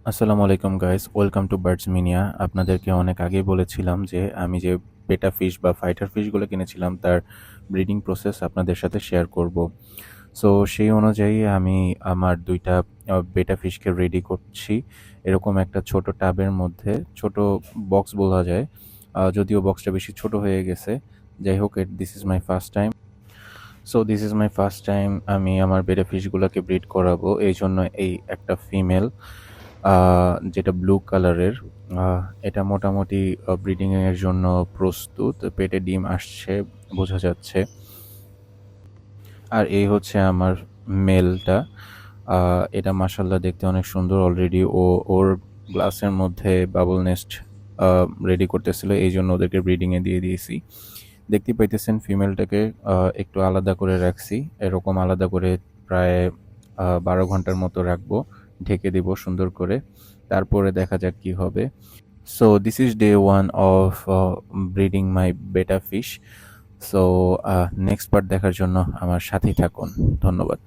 আসসালামু আলাইকুম guys, welcome to birds মিনিয়া। আপনাদেরকে অনেক আগেই বলেছিলাম যে আমি যে বেটা ফিশ বা ফাইটার ফিশগুলো কিনেছিলাম তার ব্রিডিং প্রসেস আপনাদের সাথে শেয়ার করব। সো সেই অনুযায়ী আমি আমার দুইটা বেটা ফিশকে রেডি করছি এরকম একটা ছোট টাবের মধ্যে, ছোট বক্স বলা যায়, যদিও বক্সটা বেশি ছোট হয়ে গেছে। যাই হোক, this is my first time আমি আমার বেটা ফিশগুলোকে ব্রিড করাবো, এই জন্য এই একটা ফিমেল যেটা ব্লু কালারের, এটা মোটামুটি ব্রিডিং এর জন্য প্রস্তুত, পেটে ডিম আসছে বোঝা যাচ্ছে। আর এই হচ্ছে আমার মেলটা। এটা মাশাল্লাহ দেখতে অনেক সুন্দর। অলরেডি ওর গ্লাসের মধ্যে বাবল নেস্ট রেডি করতেছিল, এই জন্য ওদেরকে ব্রিডিংয়ে দিয়ে দিয়েছি। দেখতে পাইতেছেন ফিমেলটাকে একটু আলাদা করে রাখছি, এরকম আলাদা করে প্রায় 12 ঘন্টার মতো রাখবো, ঢেকে দিব সুন্দর করে, তারপরে দেখা যাক কি হবে। So this is day one of breeding my betta fish. So next part দেখার জন্য আমার সাথেই থাকুন। ধন্যবাদ।